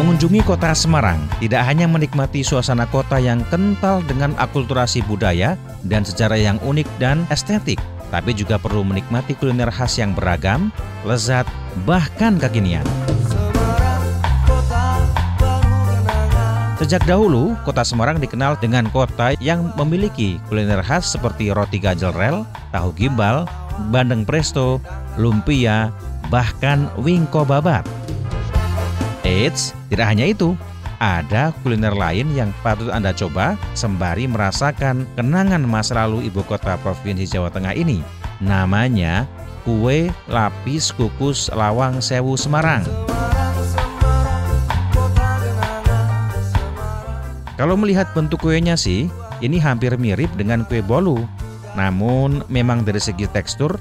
Mengunjungi kota Semarang tidak hanya menikmati suasana kota yang kental dengan akulturasi budaya dan sejarah yang unik dan estetik, tapi juga perlu menikmati kuliner khas yang beragam, lezat, bahkan kekinian. Sejak dahulu, kota Semarang dikenal dengan kota yang memiliki kuliner khas seperti roti gajel rel, tahu gimbal, bandeng presto, lumpia, bahkan wingko babat. Eits, tidak hanya itu, ada kuliner lain yang patut Anda coba sembari merasakan kenangan masa lalu ibu kota Provinsi Jawa Tengah ini. Namanya kue lapis kukus Lawang Sewu Semarang. Kalau melihat bentuk kuenya sih, ini hampir mirip dengan kue bolu. Namun memang dari segi tekstur,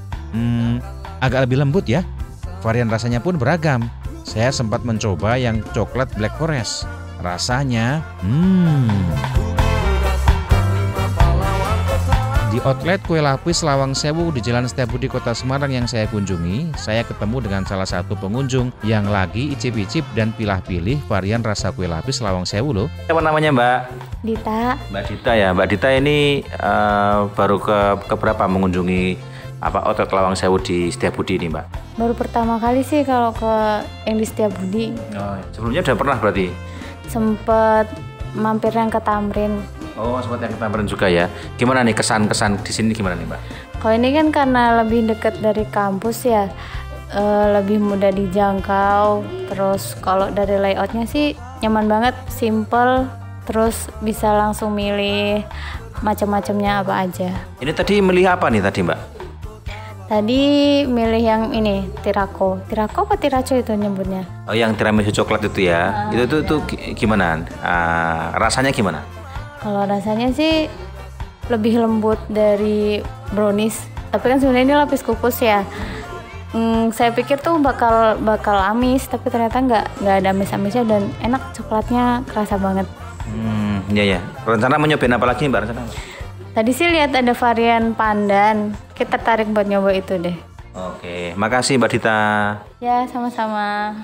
agak lebih lembut ya. Varian rasanya pun beragam. Saya sempat mencoba yang coklat black forest. Rasanya, Di outlet kue lapis Lawang Sewu di Jalan Setiabudi Kota Semarang yang saya kunjungi, saya ketemu dengan salah satu pengunjung yang lagi icip-icip dan pilah-pilih varian rasa kue lapis Lawang Sewu loh. Apa namanya Mbak? Dita. Mbak Dita ya. Mbak Dita ini baru ke berapa mengunjungi outlet Lawang Sewu di Setiabudi ini Mbak? Baru pertama kali sih kalau ke yang di Setiabudi. Oh, sebelumnya udah pernah berarti? Sempet mampir yang ke Tamrin. Oh, sempat yang ke Tamrin juga ya. Gimana nih kesan-kesan di sini gimana nih Mbak? Kalau ini kan karena lebih dekat dari kampus ya, lebih mudah dijangkau. Terus kalau dari layoutnya sih nyaman banget, simple. Terus bisa langsung milih macam-macamnya apa aja. Ini tadi milih apa nih tadi Mbak? Tadi milih yang ini, tirako. Tirako apa tiraco itu nyebutnya? Oh, yang tiramisu coklat itu ya. Itu gimana? Rasanya gimana? Kalau rasanya sih lebih lembut dari brownies. Tapi kan sebenarnya ini lapis kukus ya. Saya pikir tuh bakal amis, tapi ternyata nggak ada amis-amisnya dan enak, coklatnya kerasa banget. Iya ya. Rencana mau nyobain apa lagi Mbak? Tadi sih lihat ada varian pandan. Kita tertarik buat nyoba itu deh. Oke, makasih Mbak Dita. Ya, sama-sama.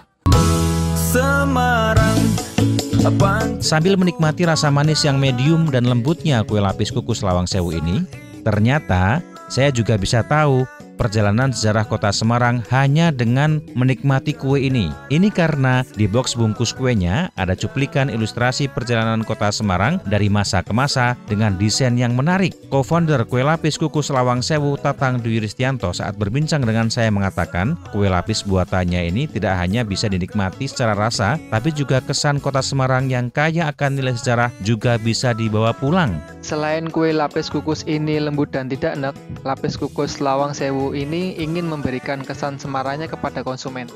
Semarang. Sambil menikmati rasa manis yang medium dan lembutnya kue lapis kukus Lawang Sewu ini, ternyata saya juga bisa tahu perjalanan sejarah kota Semarang hanya dengan menikmati kue ini. Ini karena di box bungkus kuenya ada cuplikan ilustrasi perjalanan kota Semarang dari masa ke masa dengan desain yang menarik. Co-founder kue lapis kukus Lawang Sewu, Tatang Dwi Ristianto, saat berbincang dengan saya mengatakan kue lapis buatannya ini tidak hanya bisa dinikmati secara rasa, tapi juga kesan kota Semarang yang kaya akan nilai sejarah juga bisa dibawa pulang. Selain kue lapis kukus ini lembut dan tidak enak, lapis kukus Lawang Sewu ini ingin memberikan kesan Semarangnya kepada konsumen.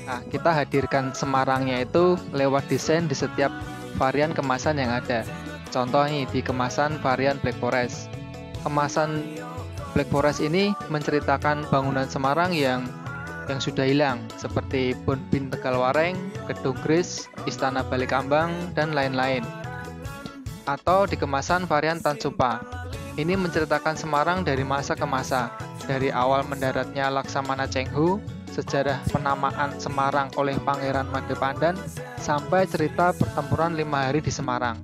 Nah, kita hadirkan Semarangnya itu lewat desain di setiap varian kemasan yang ada. Contoh nih, di kemasan varian Black Forest. Kemasan Black Forest ini menceritakan bangunan Semarang yang sudah hilang, seperti Bonbin Tegalwareng, Gedung Gris, Istana Balikambang, dan lain-lain. Atau di kemasan varian Tansupa. Ini menceritakan Semarang dari masa ke masa, dari awal mendaratnya Laksamana Chenghu, sejarah penamaan Semarang oleh Pangeran Madepandan, sampai cerita pertempuran 5 hari di Semarang.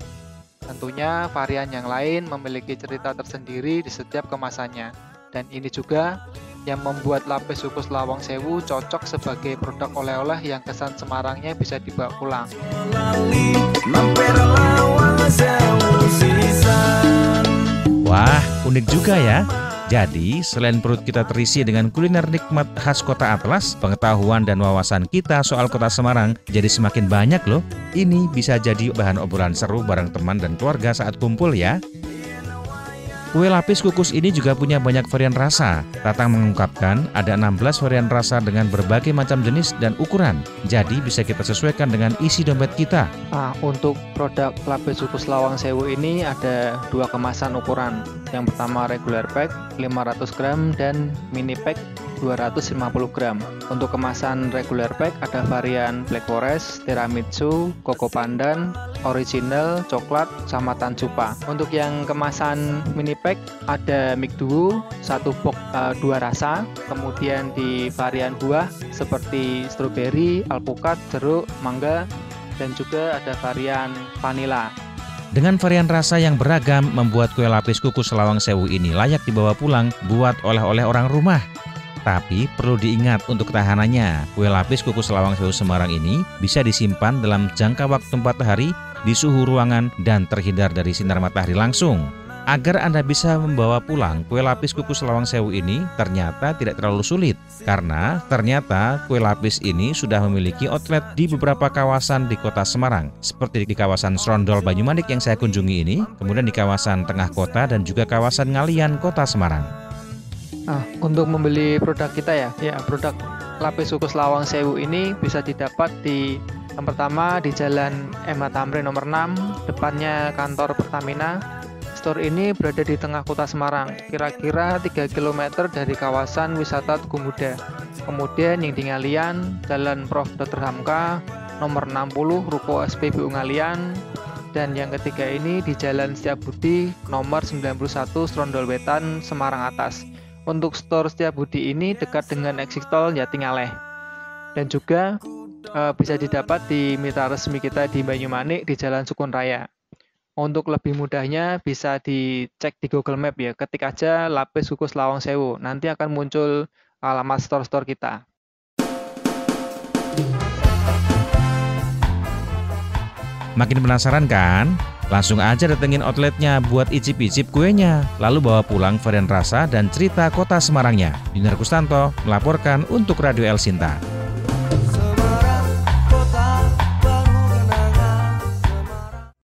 Tentunya varian yang lain memiliki cerita tersendiri di setiap kemasannya, dan ini juga yang membuat lapis kukus Lawang Sewu cocok sebagai produk oleh-oleh yang kesan Semarangnya bisa dibawa pulang. Wah, unik juga ya. Jadi, selain perut kita terisi dengan kuliner nikmat khas kota Atlas, pengetahuan dan wawasan kita soal kota Semarang jadi semakin banyak loh. Ini bisa jadi bahan obrolan seru bareng teman dan keluarga saat kumpul ya. Kue lapis kukus ini juga punya banyak varian rasa. Tatang mengungkapkan ada 16 varian rasa dengan berbagai macam jenis dan ukuran. Jadi bisa kita sesuaikan dengan isi dompet kita. Untuk produk lapis kukus Lawang Sewu ini ada 2 kemasan ukuran. Yang pertama regular pack 500 gram dan mini pack 250 gram. Untuk kemasan regular pack ada varian Black Forest, Tiramisu, Koko Pandan, Original, Coklat, sama Tansupa. Untuk yang kemasan mini pack ada Mik Duo, 1 box 2 rasa. Kemudian di varian buah seperti stroberi, alpukat, jeruk, mangga, dan juga ada varian vanila. Dengan varian rasa yang beragam, membuat kue lapis kukus Lawang Sewu ini layak dibawa pulang buat oleh-oleh orang rumah. Tapi perlu diingat untuk ketahanannya, kue lapis kukus Lawang Sewu Semarang ini bisa disimpan dalam jangka waktu 4 hari di suhu ruangan dan terhindar dari sinar matahari langsung. Agar Anda bisa membawa pulang kue lapis kukus Lawang Sewu ini ternyata tidak terlalu sulit, karena ternyata kue lapis ini sudah memiliki outlet di beberapa kawasan di kota Semarang, seperti di kawasan Srondol Banyumanik yang saya kunjungi ini, kemudian di kawasan Tengah Kota dan juga kawasan Ngalian, Kota Semarang. Untuk membeli produk kita ya produk lapis kukus Lawang Sewu ini bisa didapat di yang pertama di Jalan MH Tamrin nomor 6, depannya kantor Pertamina. Store ini berada di tengah kota Semarang, kira-kira 3 km dari kawasan wisata Tugu Muda. Kemudian yang di Ngalian, Jalan Prof. Dr. Hamka, nomor 60, Ruko SPBU Ngalian. Dan yang ketiga ini di Jalan Setiabudi, nomor 91, Srondol Wetan, Semarang Atas. Untuk store Setiabudi ini dekat dengan exit tol Jatingaleh. Dan juga bisa didapat di mitra resmi kita di Banyumanik di Jalan Sukun Raya. Untuk lebih mudahnya bisa dicek di Google Map ya, ketik aja lapis kukus Lawang Sewu, nanti akan muncul alamat store-store kita. Makin penasaran kan? Langsung aja datengin outletnya buat icip-icip kuenya, lalu bawa pulang varian rasa dan cerita kota Semarangnya. Dinar Kustanto melaporkan untuk Radio El Sinta.